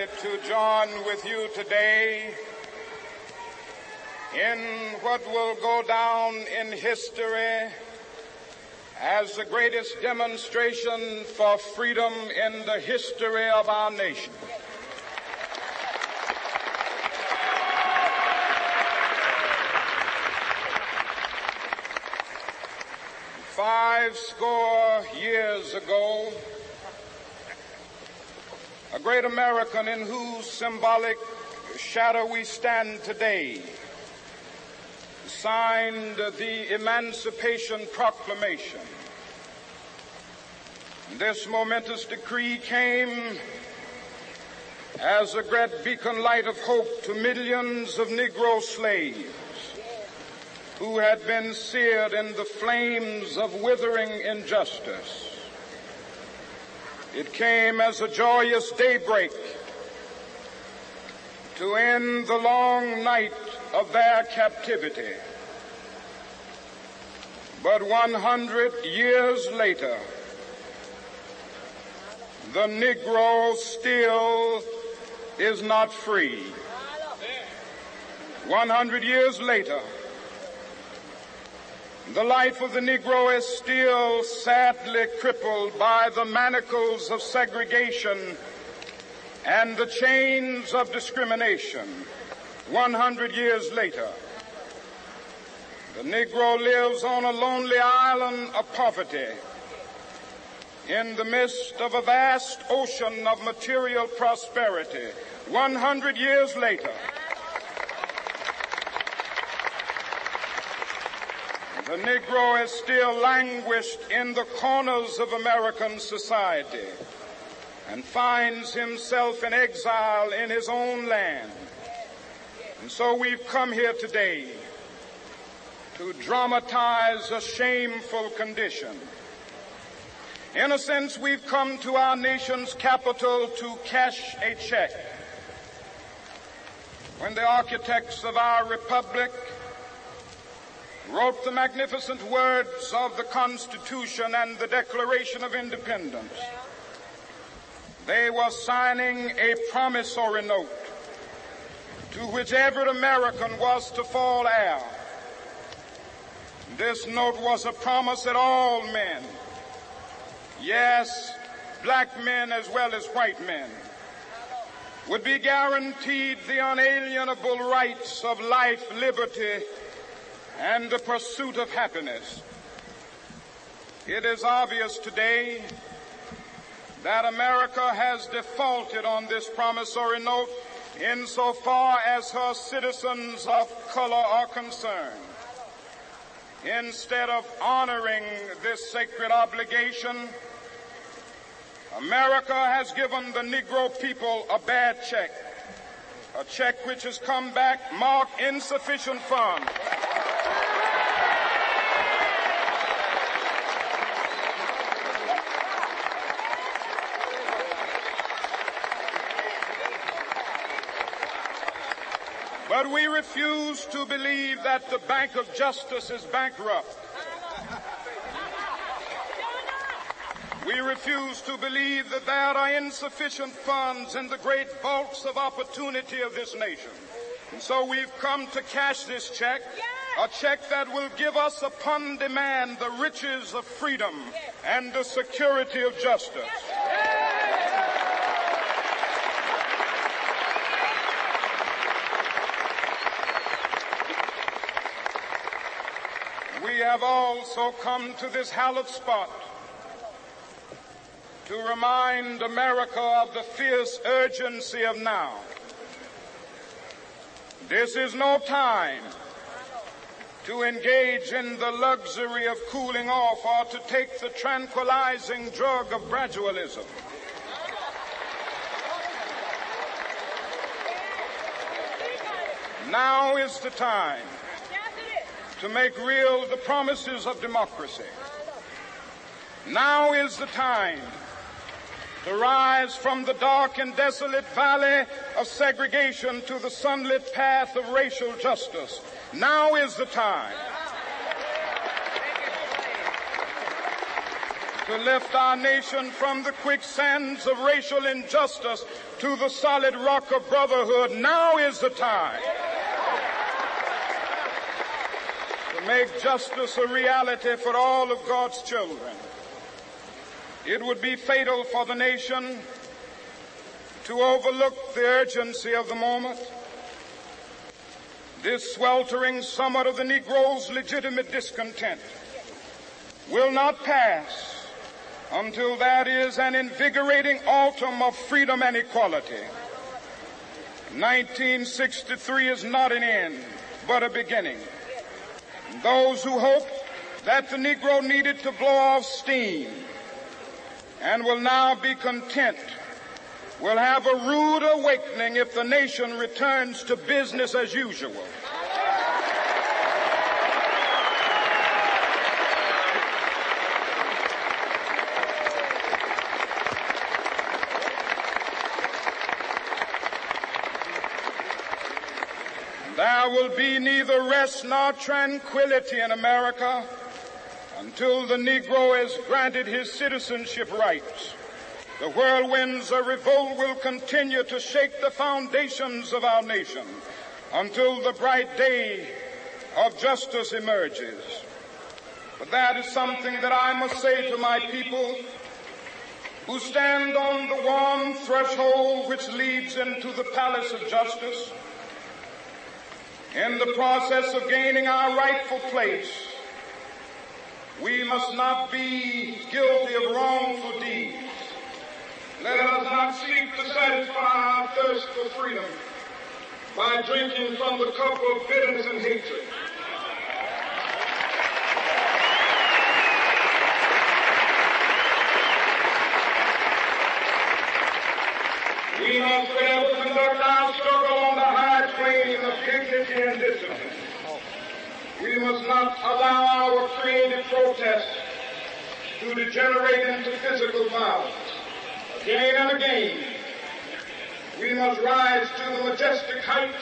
to join with you today in what will go down in history as the greatest demonstration for freedom in the history of our nation. Five score years ago, a great American in whose symbolic shadow we stand today signed the Emancipation Proclamation. This momentous decree came as a great beacon light of hope to millions of Negro slaves who had been seared in the flames of withering injustice. It came as a joyous daybreak to end the long night of their captivity. But 100 years later, the Negro still is not free. 100 years later, the life of the Negro is still sadly crippled by the manacles of segregation and the chains of discrimination. 100 years later, the Negro lives on a lonely island of poverty in the midst of a vast ocean of material prosperity. 100 years later, the Negro is still languished in the corners of American society and finds himself in exile in his own land. And so we've come here today to dramatize a shameful condition. In a sense, we've come to our nation's capital to cash a check. When the architects of our republic wrote the magnificent words of the Constitution and the Declaration of Independence, they were signing a promissory note to which every American was to fall heir. This note was a promise that all men, yes, black men as well as white men, would be guaranteed the unalienable rights of life, liberty, and the pursuit of happiness. It is obvious today that America has defaulted on this promissory note insofar as her citizens of color are concerned. Instead of honoring this sacred obligation, America has given the Negro people a bad check, a check which has come back marked insufficient funds. But we refuse to believe that the Bank of Justice is bankrupt. We refuse to believe that there are insufficient funds in the great vaults of opportunity of this nation. And so we've come to cash this check, a check that will give us upon demand the riches of freedom and the security of justice. We have also come to this hallowed spot to remind America of the fierce urgency of now. This is no time to engage in the luxury of cooling off or to take the tranquilizing drug of gradualism. Now is the time to make real the promises of democracy. Now is the time to rise from the dark and desolate valley of segregation to the sunlit path of racial justice. Now is the time to lift our nation from the quicksands of racial injustice to the solid rock of brotherhood. Now is the time to make justice a reality for all of God's children. It would be fatal for the nation to overlook the urgency of the moment. This sweltering summit of the Negro's legitimate discontent will not pass until that is an invigorating autumn of freedom and equality. 1963 is not an end, but a beginning. Those who hope that the Negro needed to blow off steam and will now be content will have a rude awakening if the nation returns to business as usual. There will be neither rest nor tranquility in America until the Negro is granted his citizenship rights. The whirlwinds of revolt will continue to shake the foundations of our nation until the bright day of justice emerges. But that is something that I must say to my people who stand on the warm threshold which leads into the palace of justice. In the process of gaining our rightful place, we must not be guilty of wrongful deeds. Let us not seek to satisfy our thirst for freedom by drinking from the cup of bitterness and hatred. We must forever conduct our struggle on the high plane of dignity and discipline. We must not allow our creative protest to degenerate into physical violence. Again and again, we must rise to the majestic heights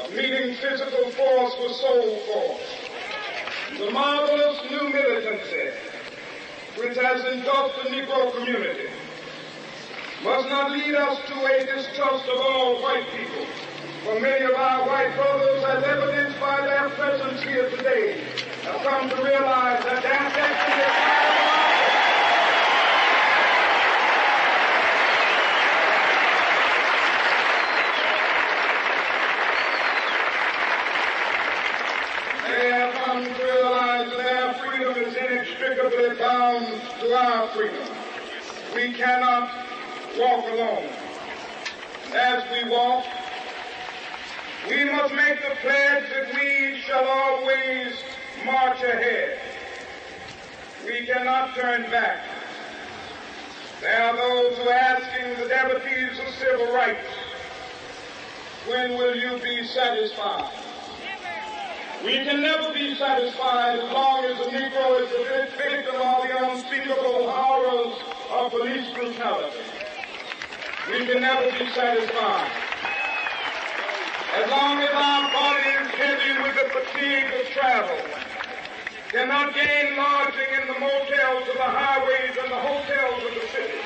of meeting physical force with soul force. The marvelous new militancy which has engulfed the Negro community must not lead us to a distrust of all white people. For many of our white brothers, as evidenced by their presence here today, have come to realize that their destiny is They have come to realize that their freedom is inextricably bound to our freedom. We cannot walk alone. As we walk, we must make the pledge that we shall always march ahead. We cannot turn back. There are those who are asking the devotees of civil rights, when will you be satisfied? We can never be satisfied as long as the Negro is the victim of the unspeakable horrors of police brutality. We can never be satisfied as long as our body is heavy with the fatigue of travel, cannot gain lodging in the motels of the highways and the hotels of the city.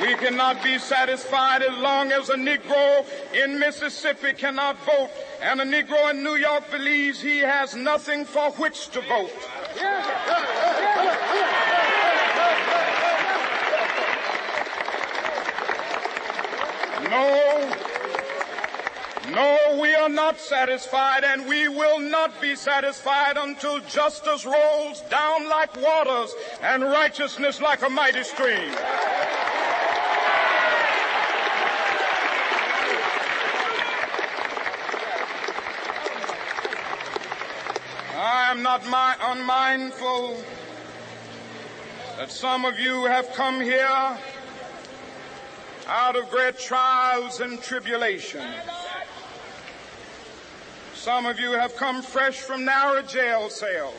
We cannot be satisfied as long as a Negro in Mississippi cannot vote and a Negro in New York believes he has nothing for which to vote. No, we are not satisfied, and we will not be satisfied until justice rolls down like waters and righteousness like a mighty stream. I am not unmindful that some of you have come here out of great trials and tribulations. Some of you have come fresh from narrow jail cells.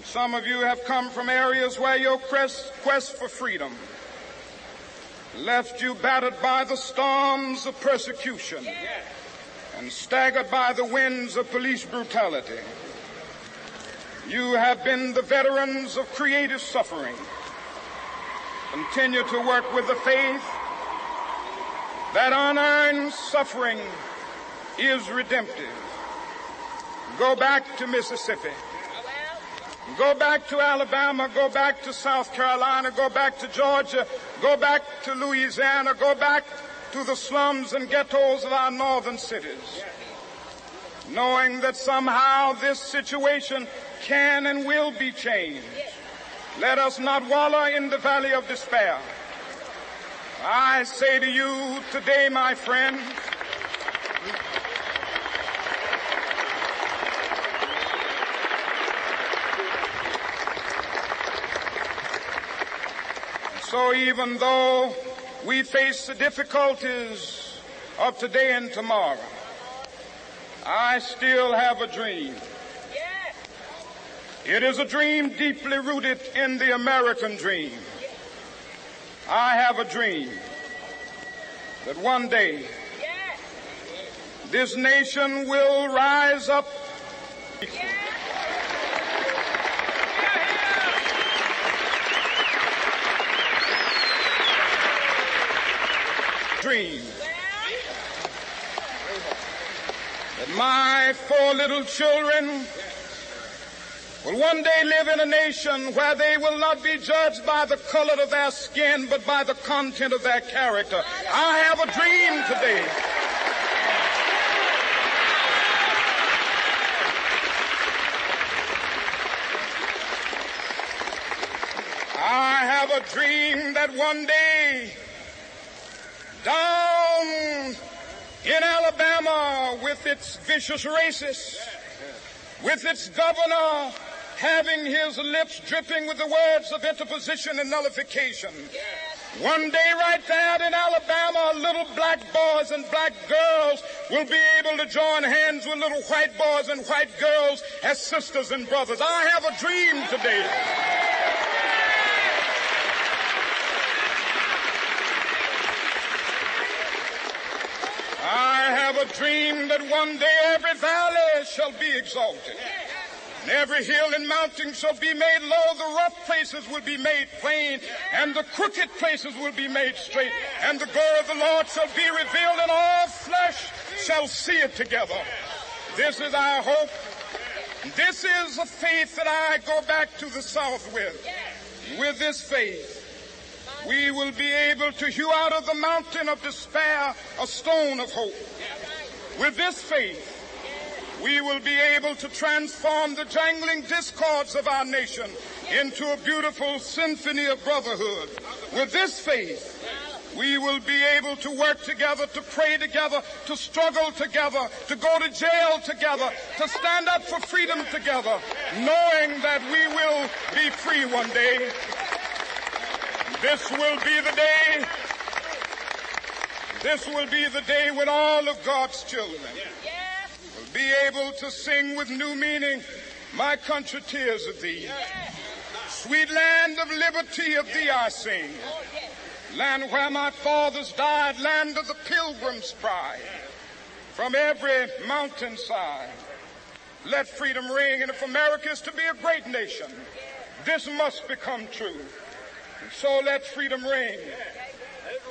Some of you have come from areas where your quest for freedom left you battered by the storms of persecution. and staggered by the winds of police brutality. You have been the veterans of creative suffering. Continue to work with the faith that unearned suffering is redemptive. Go back to Mississippi. Go back to Alabama. Go back to South Carolina. Go back to Georgia. Go back to Louisiana. Go back to the slums and ghettos of our northern cities, knowing that somehow this situation can and will be changed. Let us not wallow in the valley of despair. I say to you today, my friend, so even though we face the difficulties of today and tomorrow, I still have a dream. It is a dream deeply rooted in the American dream. I have a dream that one day this nation will rise up. Dream that my 4 little children will one day live in a nation where they will not be judged by the color of their skin, but by the content of their character. I have a dream today. I have a dream that one day, down in Alabama, with its vicious racists, with its governor having his lips dripping with the words of interposition and nullification. One day right there in Alabama, little black boys and black girls will be able to join hands with little white boys and white girls as sisters and brothers. I have a dream today. I have a dream that one day every valley shall be exalted, and every hill and mountain shall be made low. The rough places will be made plain, and the crooked places will be made straight. And the glory of the Lord shall be revealed, and all flesh shall see it together. This is our hope. This is a faith that I go back to the South with. With this faith, we will be able to hew out of the mountain of despair a stone of hope. With this faith, we will be able to transform the jangling discords of our nation into a beautiful symphony of brotherhood. With this faith, we will be able to work together, to pray together, to struggle together, to go to jail together, to stand up for freedom together, knowing that we will be free one day. This will be the day. This will be the day when all of God's children will be able to sing with new meaning, "My country, tears of thee. Sweet land of liberty, of thee I sing. Land where my fathers died, land of the pilgrim's pride. From every mountainside, let freedom ring. And if America is to be a great nation, this must become true. And so let freedom ring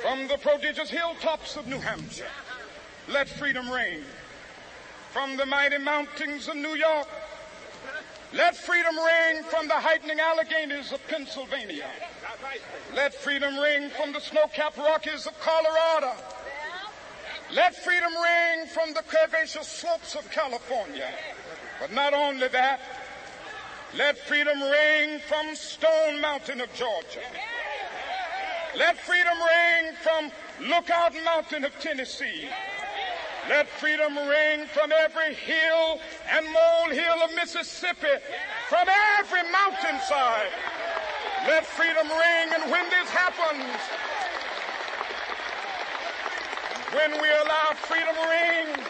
from the prodigious hilltops of New Hampshire. Let freedom ring from the mighty mountains of New York. Let freedom ring from the heightening Alleghanies of Pennsylvania. Let freedom ring from the snow-capped Rockies of Colorado. Let freedom ring from the curvaceous slopes of California. But not only that, let freedom ring from Stone Mountain of Georgia. Let freedom ring from Lookout Mountain of Tennessee. Let freedom ring from every hill and molehill of Mississippi, from every mountainside. Let freedom ring, and when this happens, when we allow freedom ring,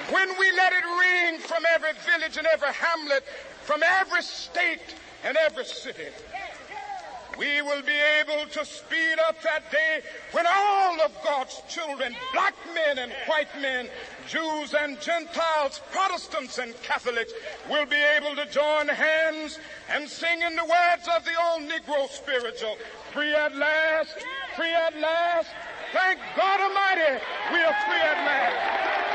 when we let it ring from every village and every hamlet, from every state and every city, We will be able to speed up that day when all of God's children, black men and white men, Jews and Gentiles, Protestants and Catholics, will be able to join hands and sing in the words of the old Negro spiritual, free at last, free at last. Thank God Almighty, we are free at last.